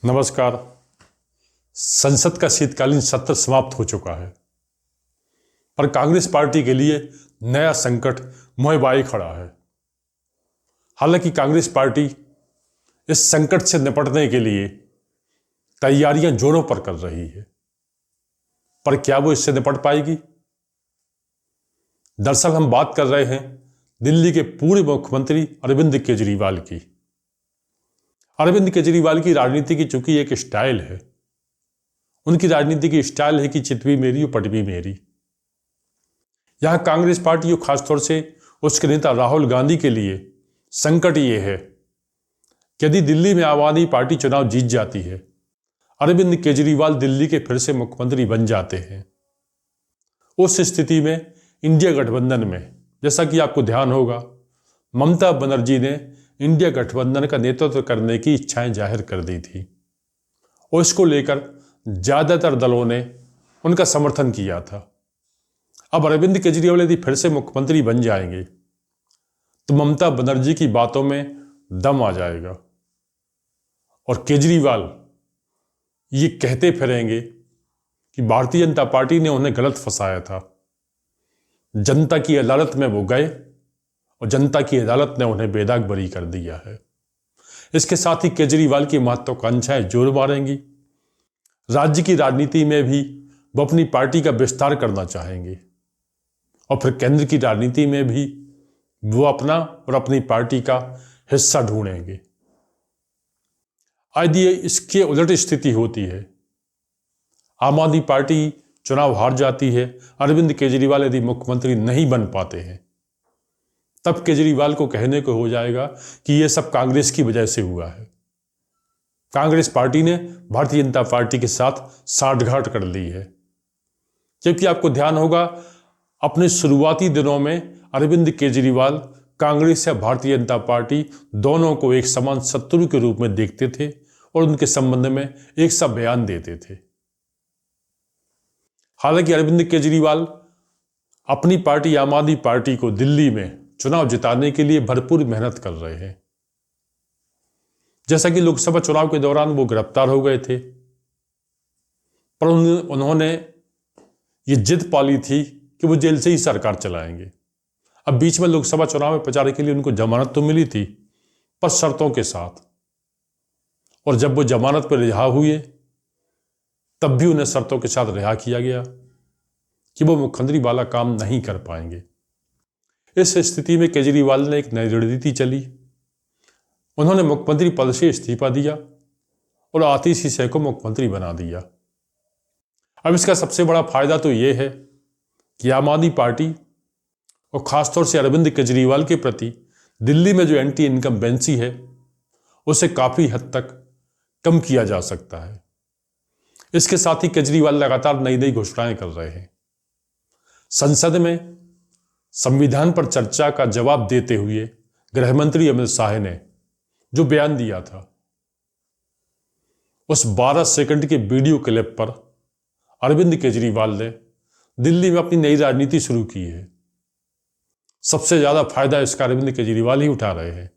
नमस्कार। संसद का शीतकालीन सत्र समाप्त हो चुका है, पर कांग्रेस पार्टी के लिए नया संकट मुंह बाए खड़ा है। हालांकि कांग्रेस पार्टी इस संकट से निपटने के लिए तैयारियां जोरों पर कर रही है, पर क्या वो इससे निपट पाएगी? दरअसल हम बात कर रहे हैं दिल्ली के पूर्व मुख्यमंत्री अरविंद केजरीवाल की। अरविंद केजरीवाल की राजनीति की चूंकि एक स्टाइल है, उनकी राजनीति की स्टाइल है कि चित भी मेरी और पट भी मेरी। यहां कांग्रेस पार्टी और खासतौर से उसके नेता राहुल गांधी के लिए संकट ये है कि यदि दिल्ली में आम आदमी पार्टी चुनाव जीत जाती है, अरविंद केजरीवाल दिल्ली के फिर से मुख्यमंत्री बन जाते हैं। उस स्थिति में इंडिया गठबंधन में, जैसा कि आपको ध्यान होगा, ममता बनर्जी ने इंडिया गठबंधन का नेतृत्व करने की इच्छाएं जाहिर कर दी थी और इसको लेकर ज्यादातर दलों ने उनका समर्थन किया था। अब अरविंद केजरीवाल यदि फिर से मुख्यमंत्री बन जाएंगे तो ममता बनर्जी की बातों में दम आ जाएगा और केजरीवाल ये कहते फिरेंगे कि भारतीय जनता पार्टी ने उन्हें गलत फंसाया था। जनता की अदालत में वो गए और जनता की अदालत ने उन्हें बेदाग बरी कर दिया है। इसके साथ ही केजरीवाल की महत्वाकांक्षाएं जोर मारेंगी। राज्य की राजनीति में भी वो अपनी पार्टी का विस्तार करना चाहेंगे और फिर केंद्र की राजनीति में भी वो अपना और अपनी पार्टी का हिस्सा ढूंढेंगे। यदि इसके उलट स्थिति होती है, आम आदमी पार्टी चुनाव हार जाती है, अरविंद केजरीवाल यदि मुख्यमंत्री नहीं बन पाते हैं, तब केजरीवाल को कहने को हो जाएगा कि यह सब कांग्रेस की वजह से हुआ है। कांग्रेस पार्टी ने भारतीय जनता पार्टी के साथ साठगांठ कर ली है। क्योंकि आपको ध्यान होगा, अपने शुरुआती दिनों में अरविंद केजरीवाल कांग्रेस या भारतीय जनता पार्टी दोनों को एक समान शत्रु के रूप में देखते थे और उनके संबंध में एक सा बयान देते थे। हालांकि अरविंद केजरीवाल अपनी पार्टी आम आदमी पार्टी को दिल्ली में चुनाव जिताने के लिए भरपूर मेहनत कर रहे हैं। जैसा कि लोकसभा चुनाव के दौरान वो गिरफ्तार हो गए थे, पर उन्होंने ये जिद पाली थी कि वो जेल से ही सरकार चलाएंगे। अब बीच में लोकसभा चुनाव में प्रचार के लिए उनको जमानत तो मिली थी, पर शर्तों के साथ, और जब वो जमानत पर रिहा हुए तब भी उन्हें शर्तों के साथ रिहा किया गया कि वो मुख्यमंत्री वाला काम नहीं कर पाएंगे। इस स्थिति में केजरीवाल ने एक नई रणनीति चली। उन्होंने मुख्यमंत्री पद से इस्तीफा दिया और आतिशी शह को मुख्यमंत्री बना दिया। अब इसका सबसे बड़ा फायदा तो यह है कि आम आदमी पार्टी और खासतौर से अरविंद केजरीवाल के प्रति दिल्ली में जो एंटी इनकम्बेंसी है उसे काफी हद तक कम किया जा सकता है। इसके साथ ही केजरीवाल लगातार नई नई घोषणाएं कर रहे हैं। संसद में संविधान पर चर्चा का जवाब देते हुए गृह मंत्री अमित शाह ने जो बयान दिया था, उस 12 सेकंड के वीडियो क्लिप पर अरविंद केजरीवाल ने दिल्ली में अपनी नई राजनीति शुरू की है। सबसे ज्यादा फायदा इसका अरविंद केजरीवाल ही उठा रहे हैं,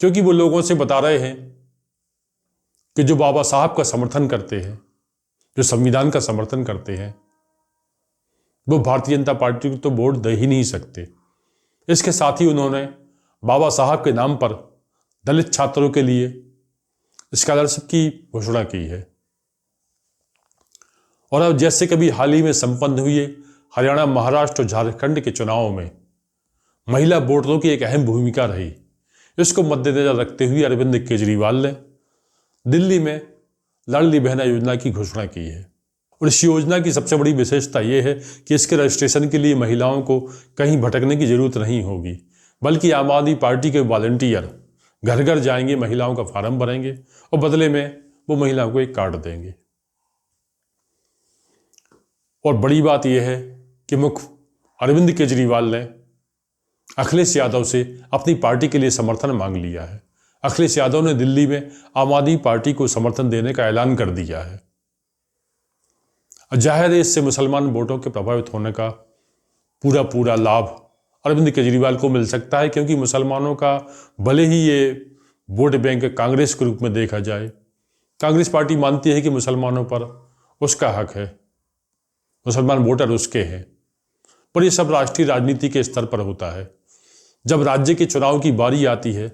क्योंकि वो लोगों से बता रहे हैं कि जो बाबा साहब का समर्थन करते हैं, जो संविधान का समर्थन करते हैं, वो भारतीय जनता पार्टी को तो वोट दे ही नहीं सकते। इसके साथ ही उन्होंने बाबा साहब के नाम पर दलित छात्रों के लिए स्कॉलरशिप की घोषणा की है। और अब जैसे कभी हाल ही में संपन्न हुए हरियाणा, महाराष्ट्र और झारखंड के चुनावों में महिला वोटरों की एक अहम भूमिका रही, इसको मद्देनजर रखते हुए अरविंद केजरीवाल ने दिल्ली में लाडली बहना योजना की घोषणा की है। और इस योजना की सबसे बड़ी विशेषता यह है कि इसके रजिस्ट्रेशन के लिए महिलाओं को कहीं भटकने की जरूरत नहीं होगी, बल्कि आम आदमी पार्टी के वॉलंटियर घर घर जाएंगे, महिलाओं का फार्म भरेंगे और बदले में वो महिलाओं को एक कार्ड देंगे। और बड़ी बात यह है कि मुख्य अरविंद केजरीवाल ने अखिलेश यादव से अपनी पार्टी के लिए समर्थन मांग लिया है। अखिलेश यादव ने दिल्ली में आम आदमी पार्टी को समर्थन देने का ऐलान कर दिया है। जाहिर है इससे मुसलमान वोटों के प्रभावित होने का पूरा लाभ अरविंद केजरीवाल को मिल सकता है, क्योंकि मुसलमानों का भले ही ये वोट बैंक कांग्रेस के रूप में देखा जाए, कांग्रेस पार्टी मानती है कि मुसलमानों पर उसका हक है, मुसलमान वोटर उसके हैं, पर यह सब राष्ट्रीय राजनीति के स्तर पर होता है। जब राज्य के चुनाव की बारी आती है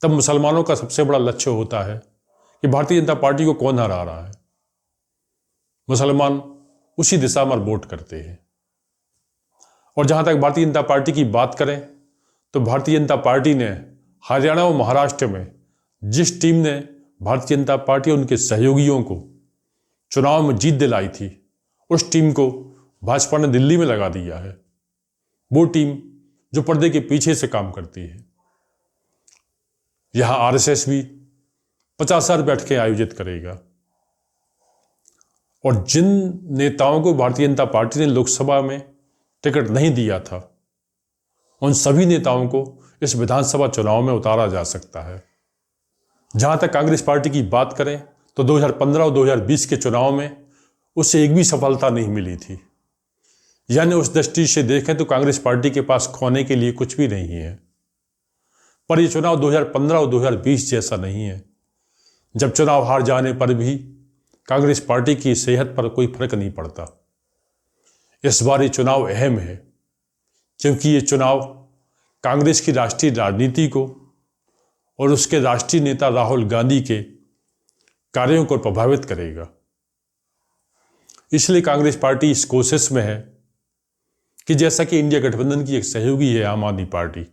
तब मुसलमानों का सबसे बड़ा लक्ष्य होता है कि भारतीय जनता पार्टी को कौन हरा रहा है। मुसलमान उसी दिशा में वोट करते हैं। और जहां तक भारतीय जनता पार्टी की बात करें तो भारतीय जनता पार्टी ने हरियाणा और महाराष्ट्र में जिस टीम ने भारतीय जनता पार्टी और उनके सहयोगियों को चुनाव में जीत दिलाई थी, उस टीम को भाजपा ने दिल्ली में लगा दिया है। वो टीम जो पर्दे के पीछे से काम करती है। यहां आरएसएस भी 50,000 बैठकें आयोजित करेगा। और जिन नेताओं को भारतीय जनता पार्टी ने लोकसभा में टिकट नहीं दिया था, उन सभी नेताओं को इस विधानसभा चुनाव में उतारा जा सकता है। जहां तक कांग्रेस पार्टी की बात करें तो 2015 और 2020 के चुनाव में उसे एक भी सफलता नहीं मिली थी। यानी उस दृष्टि से देखें तो कांग्रेस पार्टी के पास खोने के लिए कुछ भी नहीं है। पर यह चुनाव 2015 और 2020 जैसा नहीं है, जब चुनाव हार जाने पर भी कांग्रेस पार्टी की सेहत पर कोई फर्क नहीं पड़ता। इस बार ये चुनाव अहम है क्योंकि ये चुनाव कांग्रेस की राष्ट्रीय राजनीति को और उसके राष्ट्रीय नेता राहुल गांधी के कार्यों को प्रभावित करेगा। इसलिए कांग्रेस पार्टी इस कोशिश में है कि जैसा कि इंडिया गठबंधन की एक सहयोगी है आम आदमी पार्टी,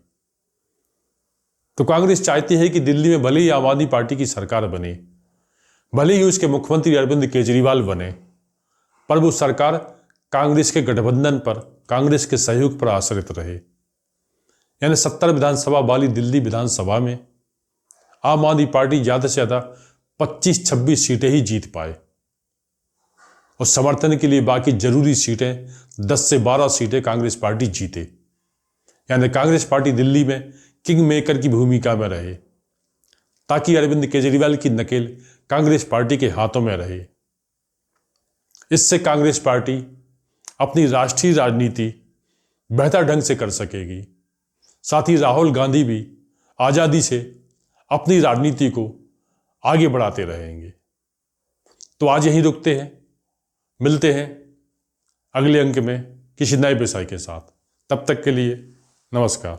तो कांग्रेस चाहती है कि दिल्ली में भले ही आम आदमी पार्टी की सरकार बने, भले ही उसके मुख्यमंत्री अरविंद केजरीवाल बने, पर वो सरकार कांग्रेस के गठबंधन पर, कांग्रेस के सहयोग पर आश्रित रहे। यानी 70 विधानसभा वाली दिल्ली विधानसभा में आम आदमी पार्टी ज़्यादा से ज़्यादा 25-26 सीटें ही जीत पाए और समर्थन के लिए बाकी जरूरी सीटें 10 से 12 सीटें कांग्रेस पार्टी जीते। यानी कांग्रेस पार्टी दिल्ली में किंग मेकर की भूमिका में रहे ताकि अरविंद केजरीवाल की नकेल कांग्रेस पार्टी के हाथों में रहे। इससे कांग्रेस पार्टी अपनी राष्ट्रीय राजनीति बेहतर ढंग से कर सकेगी। साथ ही राहुल गांधी भी आज़ादी से अपनी राजनीति को आगे बढ़ाते रहेंगे। तो आज यहीं रुकते हैं, मिलते हैं अगले अंक में किसी नए विषय के साथ। तब तक के लिए नमस्कार।